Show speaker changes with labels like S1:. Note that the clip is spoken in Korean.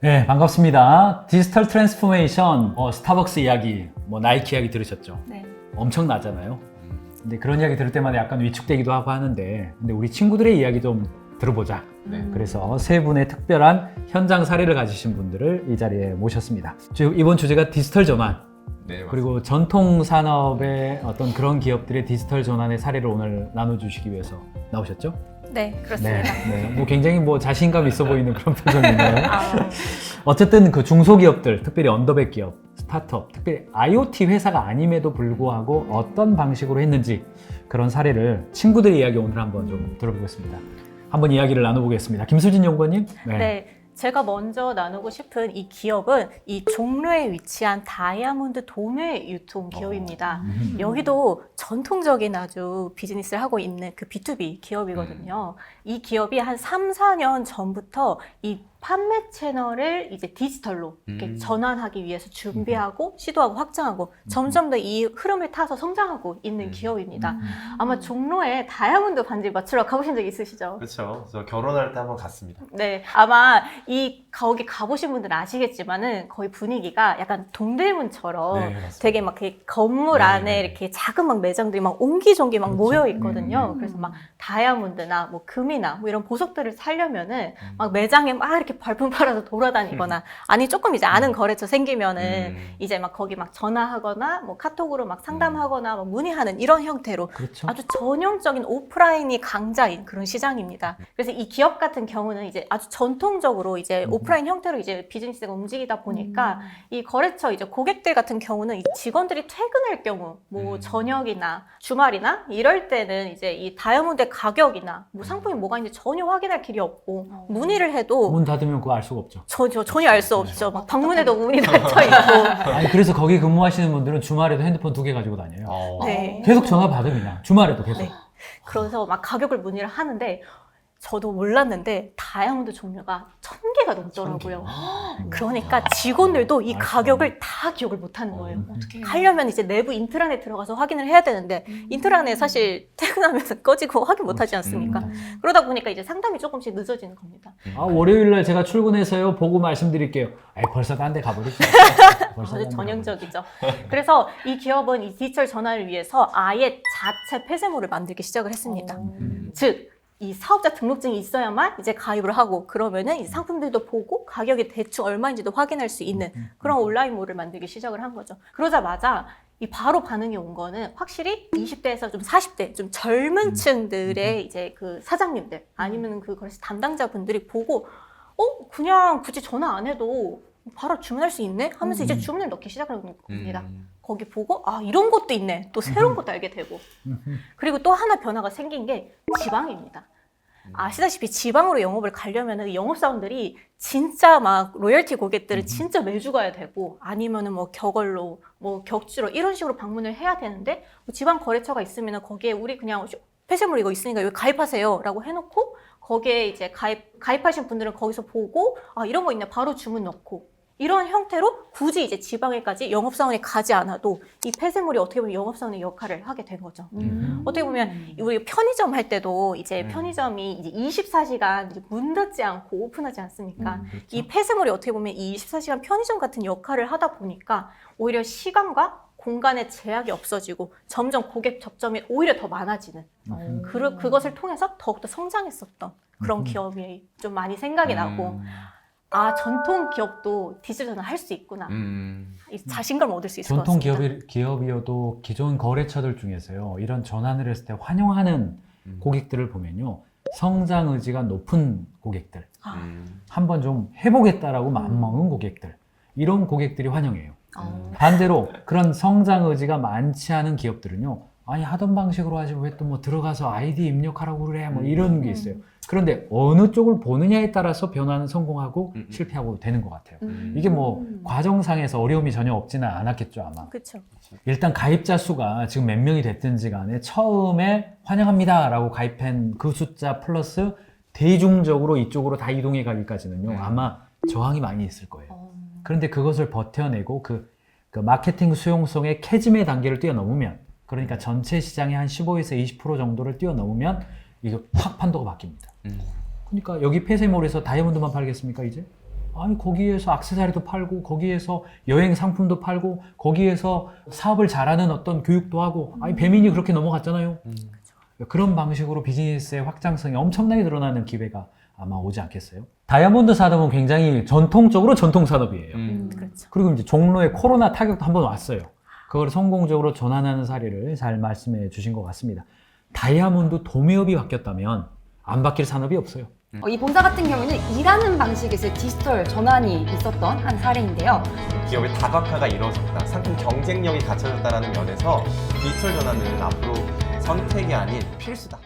S1: 네, 반갑습니다. 디지털 트랜스포메이션, 스타벅스 이야기, 나이키 이야기 들으셨죠?
S2: 네.
S1: 엄청나잖아요. 근데 그런 이야기 들을 때마다 약간 위축되기도 하고 하는데, 근데 우리 친구들의 이야기 좀 들어보자. 그래서 세 분의 특별한 현장 사례를 가지신 분들을 이 자리에 모셨습니다. 이번 주제가 디지털 전환.
S3: 네, 맞습니다.
S1: 그리고 전통 산업의 어떤 그런 기업들의 디지털 전환의 사례를 오늘 나눠주시기 위해서 나오셨죠?
S2: 네, 그렇습니다.
S1: 네. 굉장히 자신감 있어 보이는 그런 표정이네요.
S2: 아,
S1: 어쨌든 그 중소기업들, 특별히 언더백 기업, 스타트업, 특별히 IoT 회사가 아님에도 불구하고 어떤 방식으로 했는지 그런 사례를 친구들의 이야기 오늘 한번 좀 들어보겠습니다. 한번 이야기를 나눠보겠습니다. 김수진 연구원님.
S2: 네. 제가 먼저 나누고 싶은 이 기업은 이 종로에 위치한 다이아몬드 도매 유통 기업입니다. 여기도 전통적인 아주 비즈니스를 하고 있는 그 B2B 기업이거든요. 이 기업이 한 3, 4년 전부터 이 판매 채널을 이제 디지털로 이렇게 전환하기 위해서 준비하고 시도하고 확장하고 점점 더 이 흐름을 타서 성장하고 있는 기업입니다. 아마 종로에 다이아몬드 반지 맞추러 가보신 적 있으시죠?
S3: 그렇죠. 저 결혼할 때 한번 갔습니다.
S2: 네, 아마 거기 가보신 분들은 아시겠지만은 거의 분위기가 약간 동대문처럼
S3: 네, 맞습니다.
S2: 되게 막 그 건물
S3: 네,
S2: 안에
S3: 네.
S2: 이렇게 작은 막 매장들이 막 옹기종기 막
S1: 그렇죠.
S2: 모여 있거든요. 그래서 막 다이아몬드나 뭐 금이나 뭐 이런 보석들을 사려면은 막 매장에 막 이렇게 발품 팔아서 돌아다니거나 아니 조금 이제 아는 거래처 생기면은 이제 막 거기 막 전화하거나 뭐 카톡으로 막 상담하거나 막 문의하는 이런 형태로
S1: 그렇죠.
S2: 아주 전형적인 오프라인이 강자인 그런 시장입니다. 그래서 이 기업 같은 경우는 이제 아주 전통적으로 이제 오프라인 형태로 이제 비즈니스가 움직이다 보니까 이 거래처 이제 고객들 같은 경우는 이 직원들이 퇴근할 경우 뭐 저녁이나 주말이나 이럴 때는 이제 이 다이아몬드의 가격이나 뭐 상품이 뭐가 있는지 전혀 확인할 길이 없고 문의를 해도
S1: 문 닫으면 그거 알 수가 없죠.
S2: 전혀 알 수 없죠. 막 방문해도 문이 닫혀 있고.
S1: 아니, 그래서 거기 근무하시는 분들은 주말에도 핸드폰 2개 가지고 다녀요.
S2: 네.
S1: 계속 전화 받으 그냥. 주말에도 계속.
S2: 네. 그래서 막 가격을 문의를 하는데 저도 몰랐는데 다이아몬드 종류가 1000개가 넘더라고요. 그러니까 직원들도 이 가격을 다 기억을 못하는 거예요.
S4: 어떻게
S2: 하려면 이제 내부 인트라넷 들어가서 확인을 해야 되는데 인트라넷 사실 퇴근하면서 꺼지고 확인 못하지 않습니까? 그러다 보니까 이제 상담이 조금씩 늦어지는 겁니다.
S1: 월요일날 제가 출근해서요. 보고 말씀드릴게요. 벌써 딴 데 가버리죠. 벌써
S2: 아주
S1: 딴데
S2: 전형적이죠. 그래서 이 기업은 이 디지털 전환을 위해서 아예 자체 폐쇄물을 만들기 시작을 했습니다. 즉, 이 사업자 등록증이 있어야만 이제 가입을 하고 그러면은 이 상품들도 보고 가격이 대충 얼마인지도 확인할 수 있는 그런 온라인몰을 만들기 시작을 한 거죠. 그러자마자 이 바로 반응이 온 거는 확실히 20대에서 좀 40대 좀 젊은 층들의 이제 그 사장님들 아니면 그 거래소 담당자분들이 보고 그냥 굳이 전화 안 해도 바로 주문할 수 있네 하면서 이제 주문을 넣기 시작하는 겁니다. 거기 보고 이런 것도 있네. 또 새로운 것도 알게 되고. 그리고 또 하나 변화가 생긴 게 지방입니다. 아시다시피 지방으로 영업을 가려면 영업사원들이 진짜 막 로열티 고객들을 진짜 매주 가야 되고 아니면은 뭐 격월로 뭐 격주로 이런 식으로 방문을 해야 되는데 뭐 지방 거래처가 있으면 거기에 우리 그냥 폐쇄물 이거 있으니까 여기 가입하세요 라고 해놓고 거기에 이제 가입하신 분들은 거기서 보고 이런 거 있네 바로 주문 넣고 이런 형태로 굳이 이제 지방에까지 영업사원이 가지 않아도 이 폐쇄물이 어떻게 보면 영업사원의 역할을 하게 된 거죠. 어떻게 보면 우리 편의점 할 때도 이제 편의점이 이제 24시간 이제 문 닫지 않고 오픈하지 않습니까?
S1: 그렇죠.
S2: 이 폐쇄물이 어떻게 보면 이 24시간 편의점 같은 역할을 하다 보니까 오히려 시간과 공간의 제약이 없어지고 점점 고객 접점이 오히려 더 많아지는 그것을 통해서 더욱더 성장했었던 그런 기업이 좀 많이 생각이 나고 전통 기업도 디지털 전환 할 수 있구나. 이 자신감을 얻을 수 있을 것
S1: 전통
S2: 같습니다.
S1: 기업이어도 기존 거래처들 중에서요. 이런 전환을 했을 때 환영하는 고객들을 보면요. 성장 의지가 높은 고객들. 한번 좀 해보겠다라고 마음먹은 고객들. 이런 고객들이 환영해요. 반대로 그런 성장 의지가 많지 않은 기업들은요. 아니 하던 방식으로 하지 왜 또 뭐 들어가서 아이디 입력하라고 그래 뭐 이런 게 있어요. 그런데 어느 쪽을 보느냐에 따라서 변화는 성공하고 실패하고 되는 것 같아요. 이게 뭐 과정상에서 어려움이 전혀 없지는 않았겠죠 아마.
S2: 그렇죠.
S1: 일단 가입자 수가 지금 몇 명이 됐든지 간에 처음에 환영합니다 라고 가입한 그 숫자 플러스 대중적으로 이쪽으로 다 이동해 가기까지는요 아마 저항이 많이 있을 거예요. 그런데 그것을 버텨내고 그 마케팅 수용성의 캐즘의 단계를 뛰어넘으면 그러니까 전체 시장의 한 15에서 20% 정도를 뛰어넘으면 이거 확 판도가 바뀝니다. 그러니까 여기 폐쇄몰에서 다이아몬드만 팔겠습니까 이제? 아니 거기에서 액세서리도 팔고 거기에서 여행 상품도 팔고 거기에서 사업을 잘하는 어떤 교육도 하고 아니 배민이 그렇게 넘어갔잖아요. 그런 방식으로 비즈니스의 확장성이 엄청나게 드러나는 기회가 아마 오지 않겠어요? 다이아몬드 산업은 굉장히 전통적으로 전통 산업이에요.
S2: 그렇죠.
S1: 그리고 이제 종로에 코로나 타격도 한번 왔어요. 그걸 성공적으로 전환하는 사례를 잘 말씀해 주신 것 같습니다. 다이아몬드 도매업이 바뀌었다면 안 바뀔 산업이 없어요.
S4: 이 본사 같은 경우는 일하는 방식에서 디지털 전환이 있었던 한 사례인데요.
S3: 기업의 다각화가 이루어졌다. 상품 경쟁력이 갖춰졌다는 면에서 디지털 전환은 앞으로 선택이 아닌 필수다.